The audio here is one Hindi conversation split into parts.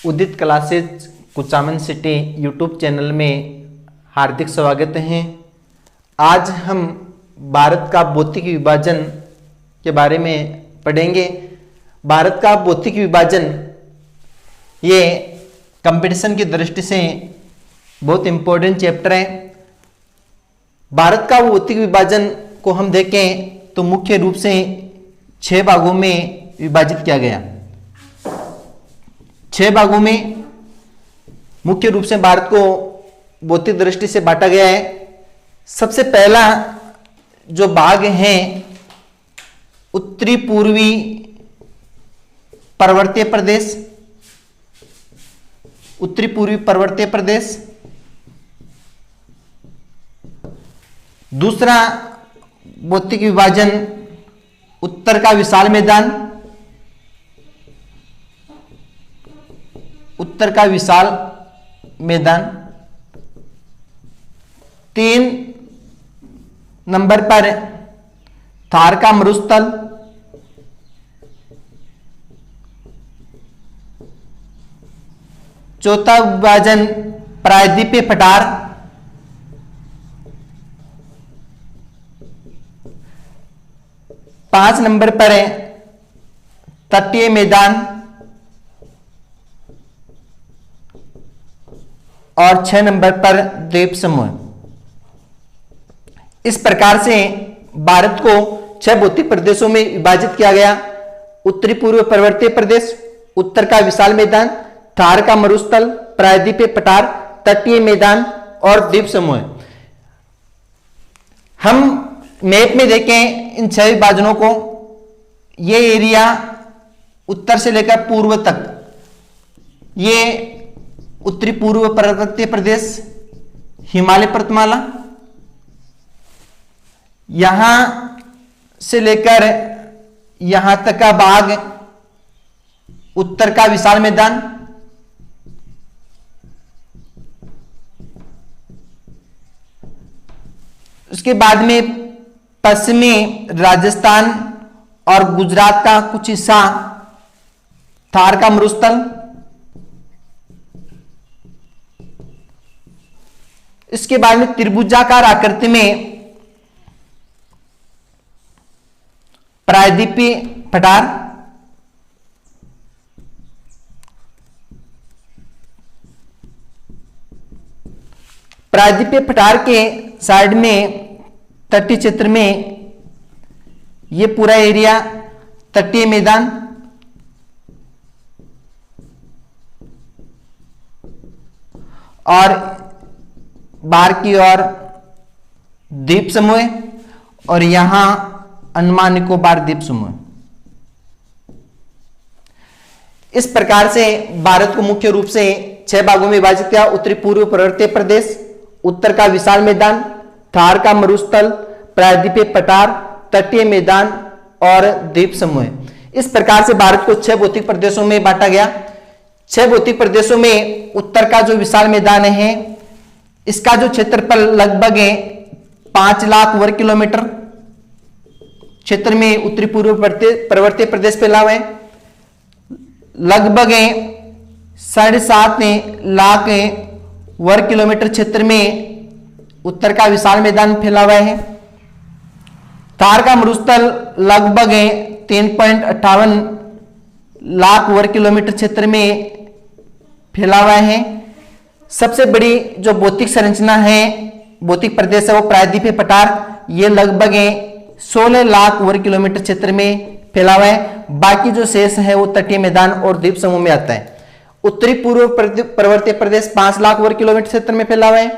उदित classes Kuchaman city YouTube channel में हार्दिक स्वागत है। आज हम भारत का भौतिक विभाजन के बारे में पढ़ेंगे। भारत का भौतिक विभाजन ये कंपटीशन की दृष्टि से बहुत इंपॉर्टेंट चैप्टर है। भारत का भौतिक विभाजन को हम देखें तो मुख्य रूप से 6 भागों में विभाजित किया गया। 6 भागों में मुख्य रूप से भारत को भौतिक दृष्टि से बांटा गया है। सबसे पहला जो भाग है उत्तरी पूर्वी पर्वतीय प्रदेश, उत्तरी पूर्वी पर्वतीय प्रदेश। दूसरा भौतिक विभाजन उत्तर का विशाल मैदान, उत्तर का विशाल मैदान। 3 नंबर पर थार का मरुस्थल, चौथा विभाजन प्रायद्वीपीय पठार, 5 नंबर पर है तटीय मैदान और 6 नंबर पर द्वीप समूह। इस प्रकार से भारत को 6 भौतिक प्रदेशों में विभाजित किया गया। उत्तरी पूर्व पर्वतीय प्रदेश, उत्तर का विशाल मैदान, थार का मरुस्थल, प्रायद्वीपीय पठार, तटीय मैदान और द्वीप समूह। हम मैप में देखें इन 6 विभाजनों को। ये एरिया उत्तर से लेकर पूर्व तक, ये उत्तरी पूर्व पर्वतीय प्रदेश, हिमालय पर्वतमाला, यहां से लेकर यहां तक का भाग उत्तर का विशाल मैदान, उसके बाद में पश्चिमी राजस्थान और गुजरात का कुछ हिस्सा, थार का मरुस्थल। इसके बाद में त्रिभुजाकार आकृति में प्रायद्वीपीय पठार, प्रायद्वीपीय पठार के साइड में तटीय क्षेत्र में ये पूरा एरिया तटीय मैदान, और बाहर की ओर द्वीप समूह, और यहां अंडमान निकोबार द्वीप समूह। इस प्रकार से भारत को मुख्य रूप से 6 भागों में विभाजित किया। उत्तरी पूर्व पर्वतीय प्रदेश, उत्तर का विशाल मैदान, थार का मरुस्थल, प्रायद्वीपीय पठार, तटीय मैदान और द्वीप समूह। इस प्रकार से भारत को 6 भौतिक प्रदेशों में बांटा गया। 6 भौतिक प्रदेशों में उत्तर का जो विशाल मैदान है, इसका जो क्षेत्रफल लगभग 5 लाख वर्ग किलोमीटर क्षेत्र में उत्तरी पूर्व पर्वतीय प्रदेश फैला हुआ है। लगभग 7.5 लाख वर्ग किलोमीटर क्षेत्र में उत्तर का विशाल मैदान फैला हुआ है। थार का मरुस्थल लगभग 3.58 लाख वर्ग किलोमीटर क्षेत्र में फैला हुआ है। सबसे बड़ी जो भौतिक संरचना है, भौतिक प्रदेश है, वो प्रायद्वीपीय पठार, ये लगभग 16 लाख वर्ग किलोमीटर क्षेत्र में फैला हुआ है। बाकी जो शेष है वो तटीय मैदान और द्वीप समूह में आता है। उत्तरी पूर्व पर्वतीय प्रदेश 5 लाख वर्ग किलोमीटर क्षेत्र में फैला हुआ है।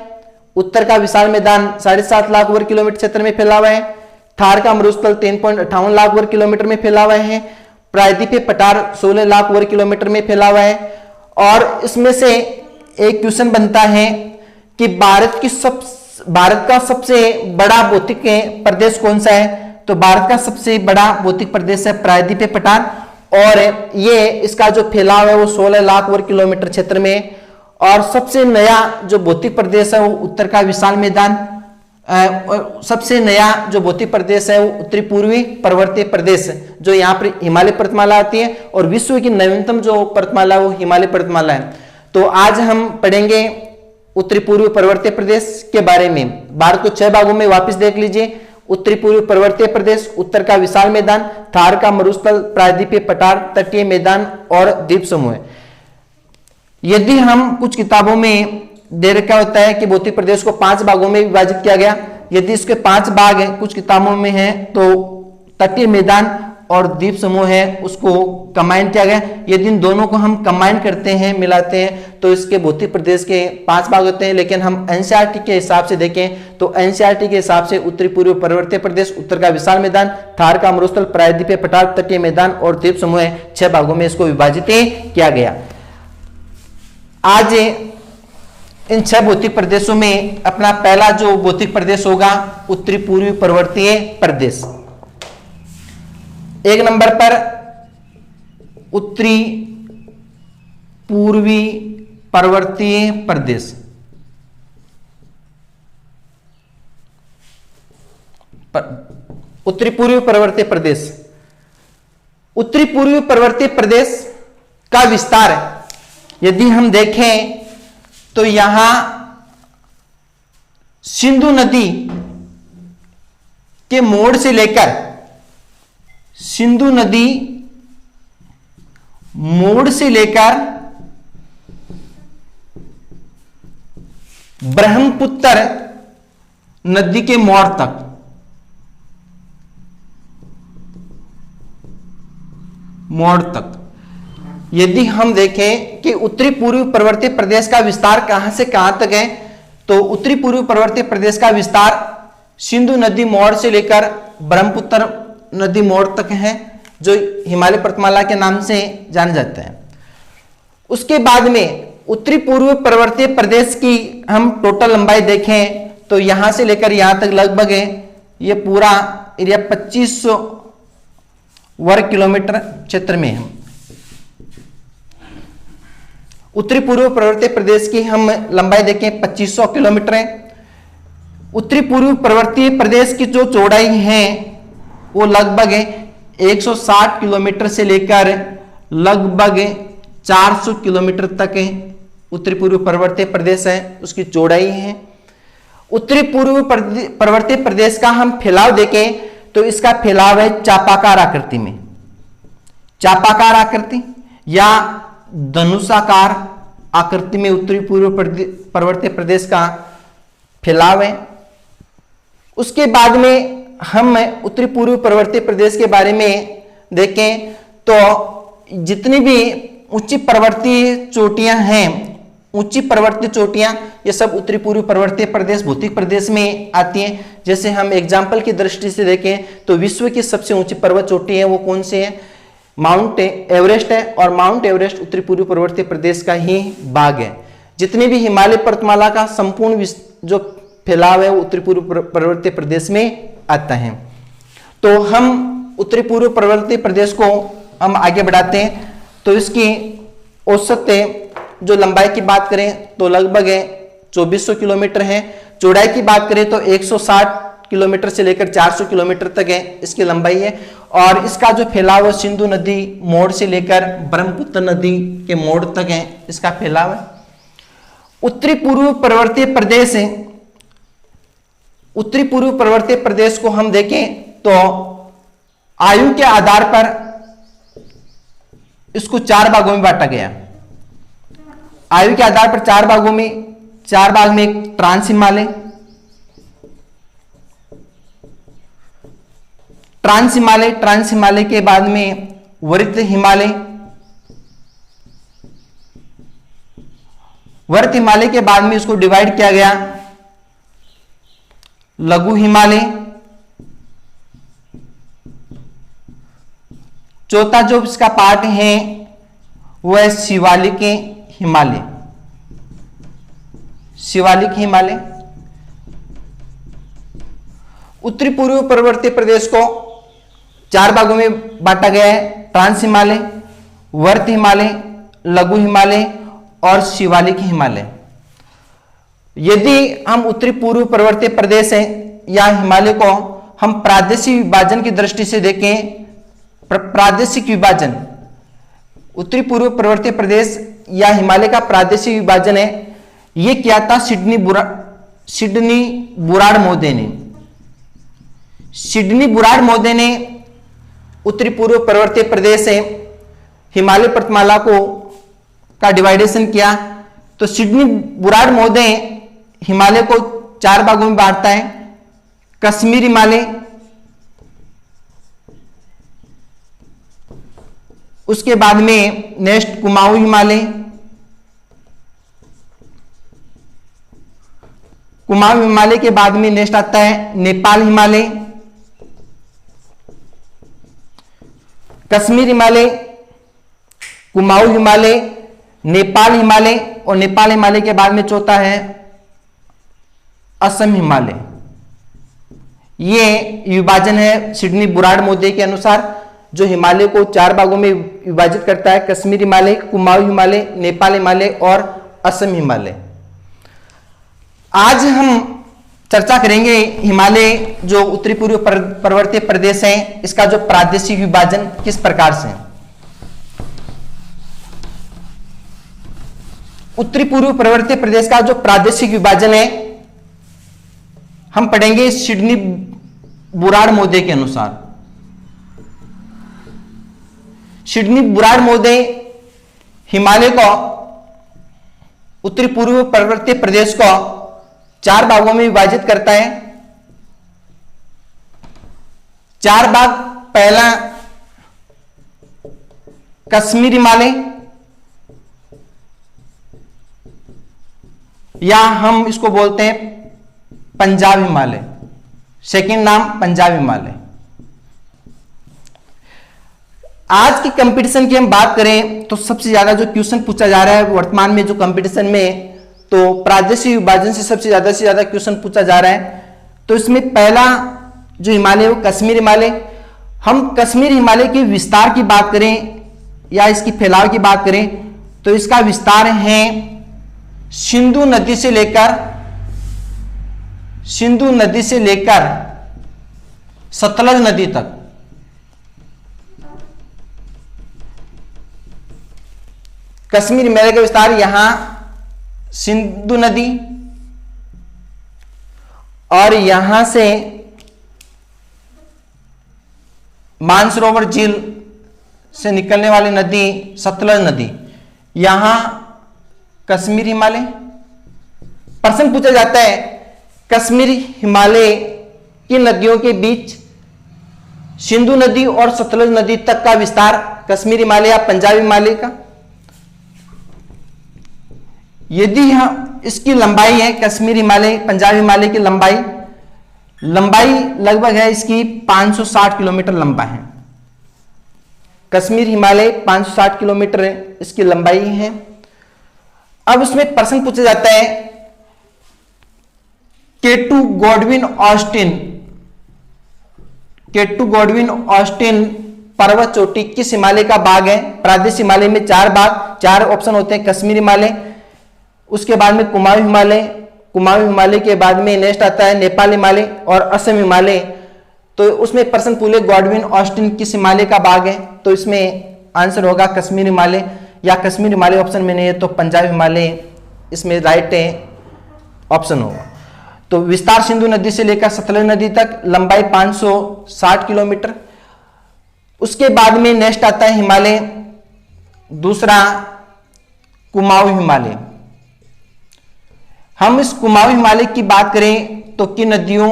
उत्तर का विशाल मैदान 7.5 लाख वर्ग किलोमीटर क्षेत्र में फैला हुआ है। थार का मरुस्थल 3.58 लाख वर्ग किलोमीटर में फैला हुआ है। प्रायद्वीपीय पठार 16 लाख वर्ग किलोमीटर में फैला हुआ है। और इसमें से एक क्वेश्चन बनता है कि भारत का सबसे बड़ा भौतिक प्रदेश कौन सा है? तो भारत का सबसे बड़ा भौतिक प्रदेश है प्रायद्वीपीय पठार, और ये इसका जो फैलाव है वो 16 लाख वर्ग किलोमीटर क्षेत्र में। और सबसे नया जो भौतिक प्रदेश है वो उत्तर का विशाल मैदान, सबसे नया जो भौतिक प्रदेश है वो उत्तरी पूर्वी पर्वतीय प्रदेश, जो यहाँ पर हिमालय पर्वतमाला आती है, और विश्व की नवीनतम जो पर्वतमाला वो हिमालय पर्वतमाला है। तो आज हम पढ़ेंगे उत्तरी पूर्वी पर्वतीय प्रदेश के बारे में। भारत को 6 भागों में वापस देख लीजिए। उत्तरी पूर्वी पर्वतीय प्रदेश, उत्तर का विशाल मैदान, थार का मरुस्थल, प्रायद्वीपीय पठार, तटीय मैदान और द्वीप समूह। यदि हम कुछ किताबों में दे रखा होता है कि भौतिक प्रदेश को 5 भागों में विभाजित किया गया, यदि इसके 5 भाग हैं, कुछ किताबों में है तो तटीय मैदान और द्वीप समूह है उसको कंबाइन किया गया। यदि इन दोनों को हम कंबाइन करते हैं, मिलाते हैं, तो इसके भौतिक प्रदेश के 5 भाग होते हैं। लेकिन हम एनसीईआरटी के हिसाब से देखें तो एनसीईआरटी के हिसाब से उत्तरी पूर्वी पर्वतीय प्रदेश, उत्तर का विशाल मैदान, थार का मरुस्थल, प्रायद्वीपीय पठार, तटीय मैदान और द्वीप समूह 6 भागों में इसको विभाजित किया गया। आज इन 6 भौतिक प्रदेशों में अपना पहला जो भौतिक प्रदेश होगा उत्तरी पूर्वी पर्वतीय प्रदेश। 1 नंबर पर उत्तरी पूर्वी पर्वतीय प्रदेश। उत्तरी पूर्वी पर्वतीय प्रदेश, उत्तरी पूर्वी पर्वतीय प्रदेश का विस्तार यदि हम देखें तो यहां सिंधु नदी के मोड़ से लेकर सिंधु नदी मोड़ से लेकर ब्रह्मपुत्र नदी के मोड़ तक, यदि हम देखें कि उत्तरी पूर्वी पर्वतीय प्रदेश का विस्तार कहां से कहां तक है, तो उत्तरी पूर्वी पर्वतीय प्रदेश का विस्तार सिंधु नदी मोड़ से लेकर ब्रह्मपुत्र नदी मोड़ तक है, जो हिमालय पर्वतमाला के नाम से जाना जाता है। उसके बाद में उत्तरी पूर्वी पर्वतीय प्रदेश की हम टोटल लंबाई देखें तो यहां से लेकर यहां तक लगभग है ये पूरा एरिया 2500 वर्ग किलोमीटर क्षेत्र में है। उत्तरी पूर्वी पर्वतीय प्रदेश की हम लंबाई देखें 2500 किलोमीटर है। उत्तरी पूर्वी पर्वतीय प्रदेश की जो चौड़ाई है वो लगभग 160 किलोमीटर से लेकर लगभग 400 किलोमीटर तक है। उत्तरी पूर्वी पर्वतीय प्रदेश है उसकी चौड़ाई है। उत्तरी पूर्वी पर्वतीय प्रदेश का हम फैलाव देखें तो इसका फैलाव है चापाकार आकृति में, चापाकार आकृति या धनुषाकार आकृति में उत्तरी पूर्वी पर्वतीय प्रदेश का फैलाव है। उसके बाद में हम उत्तरी पूर्वी पर्वतीय प्रदेश के बारे में देखें तो जितनी भी ऊंची पर्वतीय चोटियां हैं, ऊंची पर्वतीय चोटियां ये सब उत्तरी पूर्वी पर्वतीय प्रदेश भौतिक प्रदेश में आती हैं। जैसे हम एग्जाम्पल की दृष्टि से देखें तो विश्व की सबसे ऊंची पर्वत चोटी है वो कौन सी है, माउंट एवरेस्ट है, और माउंट एवरेस्ट उत्तरी पूर्वी पर्वतीय प्रदेश का ही भाग है। जितनी भी हिमालय पर्वतमाला का संपूर्ण जो फैलाव है वो उत्तरी पूर्वी पर्वतीय प्रदेश में आता है। तो हम उत्तरी पूर्वी पर्वतीय प्रदेश को हम आगे बढ़ाते हैं तो इसकी औसत जो लंबाई की बात करें तो लगभग 2400 किलोमीटर है। चौड़ाई की बात करें तो 160 किलोमीटर से लेकर 400 किलोमीटर तक है इसकी लंबाई है। और इसका जो फैलाव है सिंधु नदी मोड़ से लेकर ब्रह्मपुत्र नदी के मोड़ तक है इसका फैलाव है। उत्तरी पूर्वी पर्वतीय प्रदेश है, उत्तरी पूर्वी पर्वतीय प्रदेश को हम देखें तो आयु के आधार पर इसको 4 भागों में बांटा गया। आयु के आधार पर 4 भागों में, 4 भाग में एक ट्रांस हिमालय, ट्रांस हिमालय के बाद में वरिष्ठ हिमालय, वरिष्ठ हिमालय के बाद में इसको डिवाइड किया गया लघु हिमालय, चौथा जो इसका पार्ट है वो है शिवालिक हिमालय, शिवालिक हिमालय। उत्तरी पूर्वी पर्वतीय प्रदेश को 4 भागों में बांटा गया है, ट्रांस हिमालय, वर्त हिमालय, लघु हिमालय और शिवालिक हिमालय। यदि हम उत्तरी पूर्व पर्वतीय प्रदेश है या हिमालय को हम प्रादेशिक विभाजन की दृष्टि से देखें, प्रादेशिक विभाजन, उत्तरी पूर्व पर्वतीय प्रदेश या हिमालय का प्रादेशिक विभाजन है, यह किया था सिडनी बुराड़ मोदे ने। सिडनी बुराड़ मोदे ने उत्तरी पूर्व पर्वतीय प्रदेश से हिमालय पर्वतमाला को का डिवाइडेशन किया। तो सिडनी बुराड़ मोदे हिमालय को 4 भागों में बांटता है, कश्मीर हिमालय, उसके बाद में नेक्स्ट कुमाऊं हिमालय, कुमाऊं हिमालय के बाद में नेक्स्ट आता है नेपाल हिमालय, कश्मीर हिमालय, कुमाऊं हिमालय, नेपाल हिमालय, और नेपाल हिमालय के बाद में चौथा है असम हिमालय। ये विभाजन है सिडनी बुराड़ मोदे के अनुसार, जो हिमालय को 4 भागों में विभाजित करता है, कश्मीर हिमालय, कुमाऊं हिमालय, नेपाल हिमालय और असम हिमालय। आज हम चर्चा करेंगे हिमालय जो उत्तरी पूर्व पर्वतीय प्रदेश है, इसका जो प्रादेशिक विभाजन किस प्रकार से है। उत्तरी पूर्व पर्वतीय प्रदेश का जो प्रादेशिक विभाजन है हम पढ़ेंगे सिडनी बुराड़ मोदे के अनुसार। सिडनी बुराड़ मोदे हिमालय को, उत्तरी पूर्व पर्वतीय प्रदेश को 4 भागों में विभाजित करता है। 4 भाग, पहला कश्मीर हिमालय, या हम इसको बोलते हैं पंजाब हिमालय, सेकंड नाम पंजाब हिमालय। आज की कंपटीशन की हम बात करें तो सबसे ज्यादा जो क्वेश्चन पूछा जा रहा है वर्तमान में जो कंपटीशन में, तो प्रादेशिक विभाजन से सबसे ज्यादा क्वेश्चन पूछा जा रहा है। तो इसमें पहला जो हिमालय वो कश्मीर हिमालय। हम कश्मीर हिमालय के विस्तार की बात करें या इसकी फैलाव की बात करें तो इसका विस्तार है सिंधु नदी से लेकर सतलज नदी तक। कश्मीर हिमालय का विस्तार यहां सिंधु नदी और यहां से मानसरोवर झील से निकलने वाली नदी सतलज नदी, यहां कश्मीर हिमालय। प्रश्न पूछा जाता है कश्मीर हिमालय की नदियों के बीच सिंधु नदी और सतलज नदी तक का विस्तार कश्मीर हिमालय या पंजाब हिमालय का। यदि हम इसकी लंबाई है कश्मीर हिमालय पंजाब हिमालय की लंबाई लगभग है इसकी 560 किलोमीटर लंबा है। कश्मीर हिमालय 560 किलोमीटर इसकी लंबाई है। अब उसमें प्रश्न पूछा जाता है केटू गॉडविन ऑस्टिन पर्वत चोटी किस हिमालय का भाग है। प्रादेशिक हिमालय में 4 भाग, 4 ऑप्शन होते हैं। कश्मीर हिमालय, उसके बाद में कुमाऊं हिमालय के बाद में नेक्स्ट आता है नेपाल हिमालय और असम हिमालय। तो उसमें प्रश्न पूछे गॉडविन ऑस्टिन किस हिमालय का भाग है, तो इसमें आंसर होगा कश्मीर हिमालय, या कश्मीर हिमालय ऑप्शन में नहीं है तो पंजाब हिमालय इसमें राइट है ऑप्शन होगा। तो विस्तार सिंधु नदी से लेकर सतलज नदी तक, लंबाई 560 किलोमीटर। उसके बाद में नेक्स्ट आता है हिमालय दूसरा कुमाऊं हिमालय। हम इस कुमाऊं हिमालय की बात करें तो किन नदियों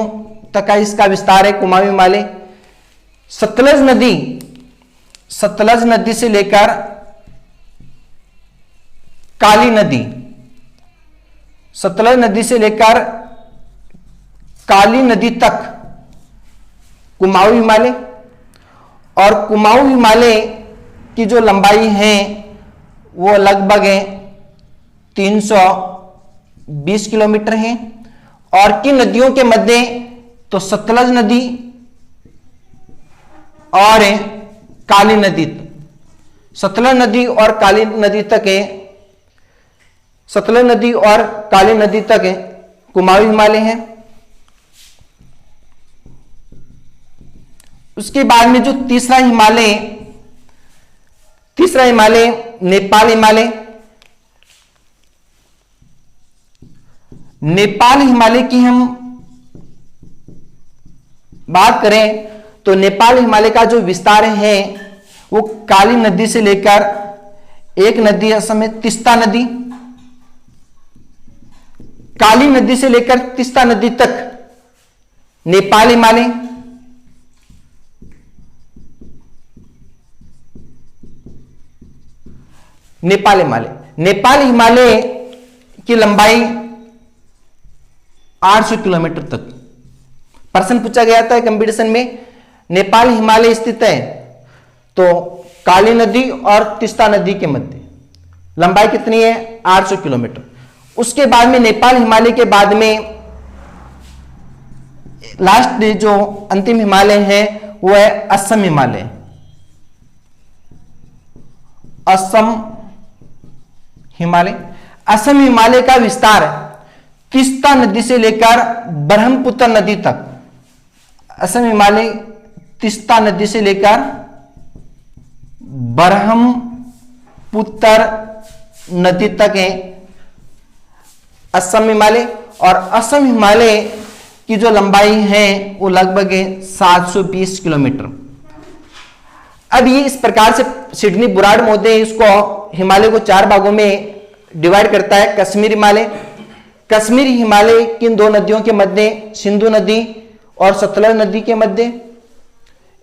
तक का इसका विस्तार है कुमाऊं हिमालय। सतलज नदी से लेकर काली नदी, सतलज नदी से लेकर काली नदी तक कुमाऊं हिमालय। और कुमाऊं हिमालय की जो लंबाई है वो लगभग है 320 किलोमीटर है। और किन नदियों के मध्य, तो सतलज नदी और काली नदी, सतलज नदी और काली नदी तक है, सतलज नदी और काली नदी तक है कुमाऊं हिमालय है। उसके बाद में जो तीसरा हिमालय नेपाल हिमालय। नेपाल हिमालय की हम बात करें तो नेपाल हिमालय का जो विस्तार है वो काली नदी से लेकर एक नदी असम में तीस्ता नदी, काली नदी से लेकर तीस्ता नदी तक नेपाल हिमालय। नेपाल हिमालय की लंबाई 800 किलोमीटर तक। प्रश्न पूछा गया था कंपटीशन में, नेपाल हिमालय स्थित है तो काली नदी और तीस्ता नदी के मध्य, लंबाई कितनी है 800 किलोमीटर। उसके बाद में नेपाल हिमालय के बाद में लास्ट जो अंतिम हिमालय है वो है असम हिमालय। असम हिमालय का विस्तार तीस्ता नदी से लेकर ब्रह्मपुत्र नदी तक। असम हिमालय तीस्ता नदी से लेकर ब्रह्मपुत्र नदी तक है असम हिमालय। और असम हिमालय की जो लंबाई है वो लगभग है 720 किलोमीटर। अब ये इस प्रकार से सिडनी बुराड़ महोदय इसको हिमालय को 4 भागों में डिवाइड करता है। कश्मीर हिमालय किन 2 नदियों के मध्य, सिंधु नदी और सतलज नदी के मध्य।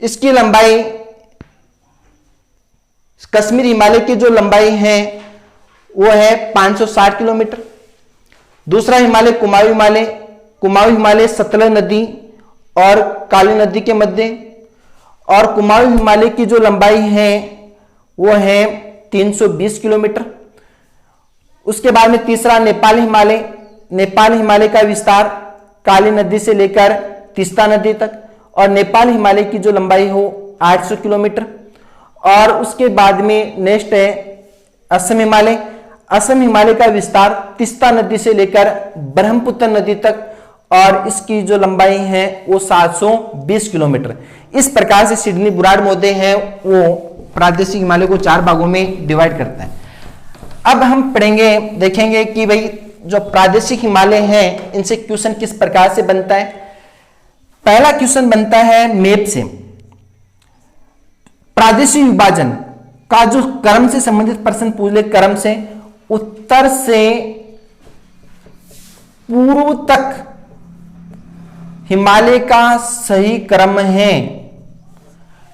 इसकी लंबाई, कश्मीर हिमालय की जो लंबाई है वो है 560 किलोमीटर। दूसरा हिमालय कुमाऊं हिमालय सतलज नदी और काली नदी के मध्य, और कुमाऊं हिमालय की जो लंबाई है वो है 320 किलोमीटर। उसके बाद में तीसरा नेपाल हिमालय का विस्तार काली नदी से लेकर तीस्ता नदी तक, और नेपाल हिमालय की जो लंबाई हो 800 किलोमीटर। और उसके बाद में नेक्स्ट है असम हिमालय का विस्तार तीस्ता नदी से लेकर ब्रह्मपुत्र नदी तक, और इसकी जो लंबाई है वो 720 किलोमीटर। इस प्रकार से सिडनी बुराड़ महोदय है वो प्रादेशिक हिमालय को 4 भागों में डिवाइड करता है। अब हम पढ़ेंगे, देखेंगे कि भाई जो प्रादेशिक हिमालय है इनसे क्वेश्चन किस प्रकार से बनता है। पहला क्वेश्चन बनता है मैप से। प्रादेशिक विभाजन का जो क्रम से संबंधित प्रश्न पूछ ले, क्रम से उत्तर से पूर्व तक हिमालय का सही क्रम है,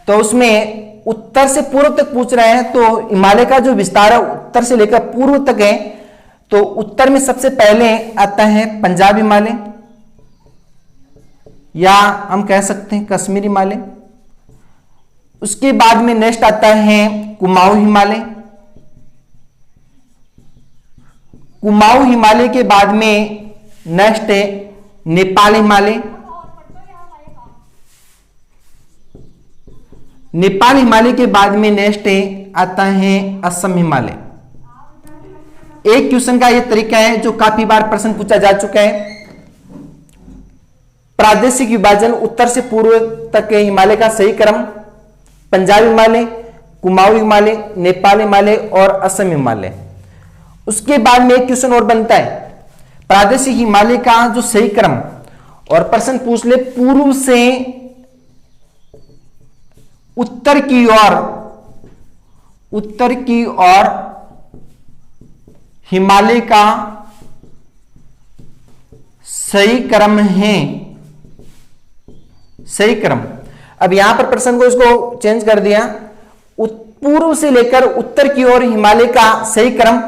तो उसमें उत्तर से पूर्व तक पूछ रहे हैं तो हिमालय का जो विस्तार है उत्तर से लेकर पूर्व तक है। तो उत्तर में सबसे पहले आता है पंजाब हिमालय, या हम कह सकते हैं कश्मीर हिमालय। उसके बाद में नेक्स्ट आता है कुमाऊं हिमालय के बाद में नेक्स्ट है नेपाल हिमालय के बाद में नेक्स्ट आता है असम हिमालय। एक क्वेश्चन का यह तरीका है जो काफी बार प्रश्न पूछा जा चुका है। प्रादेशिक विभाजन उत्तर से पूर्व तक के हिमालय का सही क्रम पंजाब हिमालय, कुमाऊं हिमालय, नेपाल हिमालय और असम हिमालय। उसके बाद में एक क्वेश्चन और बनता है प्रादेशिक हिमालय का जो सही क्रम, और प्रश्न पूछ ले पूर्व से उत्तर की ओर हिमालय का सही क्रम है, सही क्रम। अब यहां पर प्रश्न को इसको चेंज कर दिया, पूर्व से लेकर उत्तर की ओर हिमालय का सही क्रम।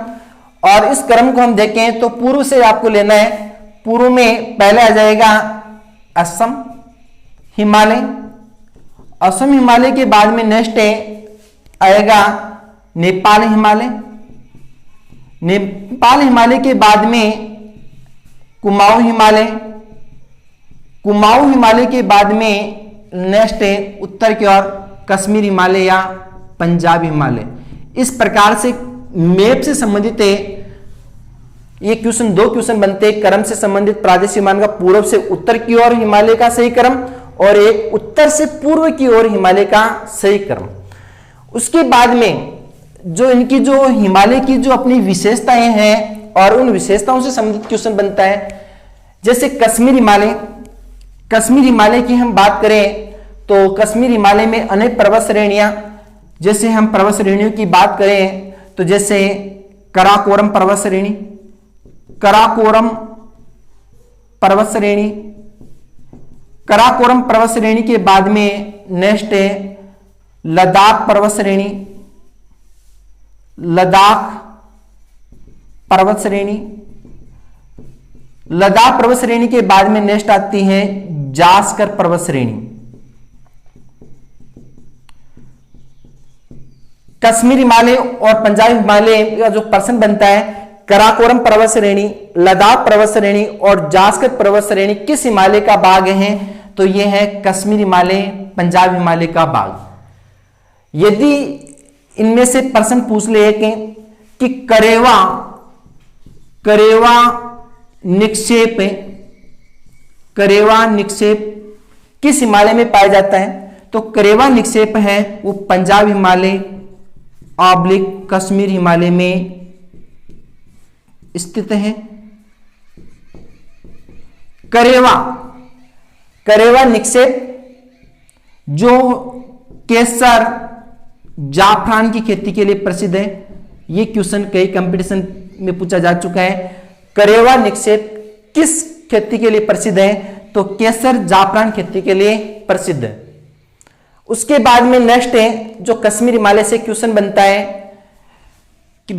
और इस क्रम को हम देखें तो पूर्व से आपको लेना है, पूर्व में पहले आ जाएगा असम हिमालय, असम हिमालय के बाद में नेक्स्ट आएगा नेपाल हिमालय, नेपाल हिमालय के बाद में कुमाऊं हिमालय, कुमाऊं हिमालय के बाद में नेक्स्ट उत्तर की ओर कश्मीर हिमालय या पंजाब हिमालय। इस प्रकार से मैप से संबंधित ये क्वेश्चन, दो क्वेश्चन बनते हैं, क्रम से संबंधित प्रादेशिक विमान का पूर्व से उत्तर की ओर हिमालय का सही क्रम और एक उत्तर से पूर्व की ओर हिमालय का सही क्रम। उसके बाद में जो इनकी जो हिमालय की जो अपनी विशेषताएं हैं और उन विशेषताओं से संबंधित क्वेश्चन बनता है। जैसे कश्मीर हिमालय, कश्मीर हिमालय की हम बात करें तो कश्मीर हिमालय में अनेक पर्वत श्रेणियां, जैसे हम पर्वत श्रेणियों की बात करें तो जैसे कराकोरम पर्वत श्रेणी, कराकोरम पर्वत श्रेणी, कराकोरम पर्वत श्रेणी के बाद में नेक्स्ट है लद्दाख पर्वत श्रेणी, लद्दाख पर्वत श्रेणी, लद्दाख पर्वत श्रेणी के बाद में नेक्स्ट आती है जास्कर पर्वत श्रेणी। कश्मीर हिमालय और पंजाब हिमालय का जो प्रश्न बनता है, कराकोरम पर्वत श्रेणी, लद्दाख पर्वत श्रेणी और जास्कर पर्वत श्रेणी किस हिमालय का भाग है? तो यह है कश्मीर हिमालय, पंजाब हिमालय का भाग। यदि इनमें से प्रश्न पूछ ले कि करेवा निक्षेप, करेवा निक्षेप किस हिमालय में पाया जाता है? तो करेवा निक्षेप है वो पंजाब हिमालय ऑब्लिक कश्मीर हिमालय में स्थित है। करेवा निक्षेप जो केसर जाफरान की खेती के लिए प्रसिद्ध है। यह क्वेश्चन कई कंपटीशन में पूछा जा चुका है। करेवा निक्षेप किस खेती के लिए प्रसिद्ध है? तो केसर जाफरान खेती के लिए प्रसिद्ध है। उसके बाद में नेक्स्ट है जो कश्मीर हिमालय से क्वेश्चन बनता है कि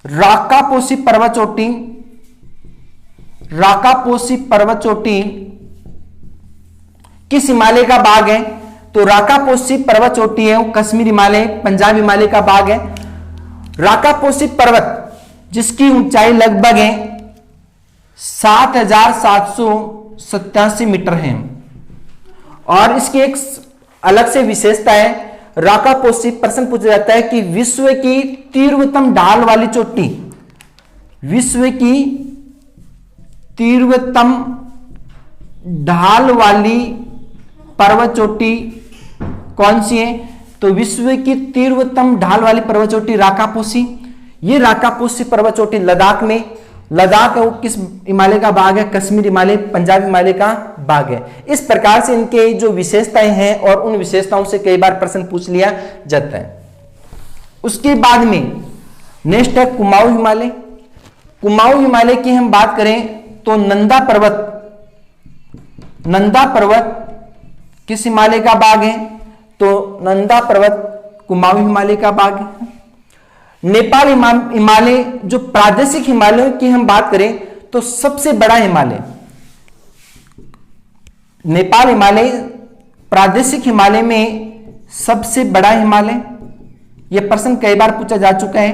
राकापोसी पर्वत चोटी, राकापोसी पर्वत चोटी किस हिमालय का भाग है? तो राकापोसी पर्वत चोटी है वो कश्मीर हिमालय, पंजाब हिमालय का भाग है। राकापोसी पर्वत जिसकी ऊंचाई लगभग है 7,787 मीटर है और इसकी एक अलग से विशेषता है। राकापोसी प्रश्न पूछा जाता है कि विश्व की तीव्रतम ढाल वाली चोटी, विश्व की तीव्रतम ढाल वाली पर्वत चोटी कौन सी है? तो विश्व की तीव्रतम ढाल वाली पर्वत चोटी राकापोसी। ये राकापोसी पर्वत चोटी लद्दाख में, लद्दाख वो किस हिमालय का भाग है? कश्मीर हिमालय, पंजाब हिमालय का भाग है। इस प्रकार से इनके जो विशेषताएं हैं और उन विशेषताओं से कई बार प्रश्न पूछ लिया जाता है। उसके बाद में नेक्स्ट है कुमाऊं हिमालय। कुमाऊं हिमालय की हम बात करें तो नंदा पर्वत किस हिमालय का भाग है? तो नंदा पर्वत कुमाऊं हिमालय का भाग है। नेपाल हिमालय जो प्रादेशिक हिमालयों की हम बात करें तो सबसे बड़ा हिमालय, नेपाल हिमालय प्रादेशिक हिमालय में सबसे बड़ा हिमालय। यह प्रश्न कई बार पूछा जा चुका है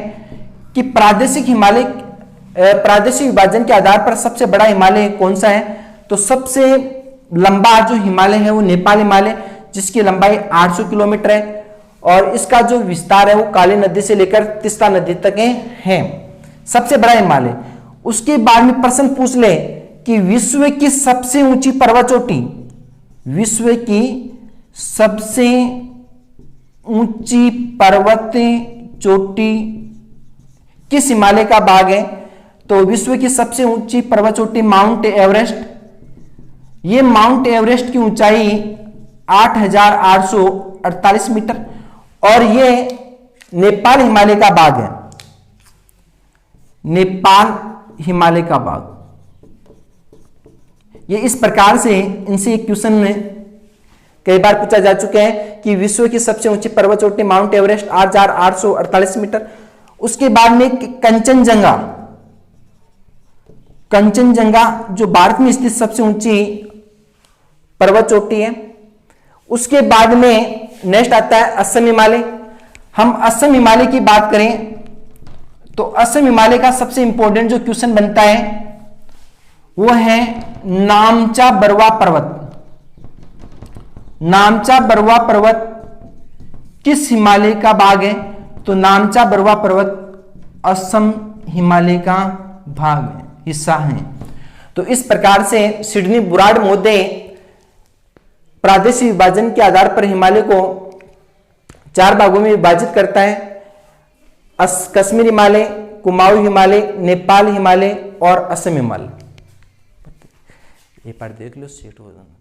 कि प्रादेशिक हिमालय, प्रादेशिक विभाजन के आधार पर सबसे बड़ा हिमालय कौन सा है? तो सबसे लंबा जो हिमालय है वो नेपाल हिमालय, जिसकी लंबाई 800 किलोमीटर है और इसका जो विस्तार है वो काली नदी से लेकर तीस्ता नदी तक है, सबसे बड़ा हिमालय। उसके बाद में प्रश्न पूछ ले कि विश्व की सबसे ऊंची पर्वत चोटी, विश्व की सबसे ऊंची पर्वत चोटी किस हिमालय का भाग है? तो विश्व की सबसे ऊंची पर्वत चोटी माउंट एवरेस्ट। ये माउंट एवरेस्ट की ऊंचाई 8,848 मीटर और ये नेपाल हिमालय का भाग है, नेपाल हिमालय का भाग। ये इस प्रकार से इनसे एक क्वेश्चन में कई बार पूछा जा चुका है कि विश्व की सबसे ऊंची पर्वत चोटी माउंट एवरेस्ट 8,848 मीटर। उसके बाद में कंचनजंगा, कंचनजंगा जो भारत में स्थित सबसे ऊंची पर्वत चोटी है। उसके बाद में नेक्स्ट आता है असम हिमालय। हम असम हिमालय की बात करें तो असम हिमालय का सबसे इंपॉर्टेंट जो क्वेश्चन बनता है वो है नामचा बरवा पर्वत। नामचा बरवा पर्वत किस हिमालय का भाग है? तो नामचा बरवा पर्वत असम हिमालय का भाग है, हिस्सा है। तो इस प्रकार से सिडनी बुराड़ महोदय प्रादेशिक विभाजन के आधार पर हिमालय को 4 भागों में विभाजित करता है। कश्मीर हिमालय, कुमाऊं हिमालय, नेपाल हिमालय और असम हिमालय। ये पार्ट देख लो, सेट हो जाना।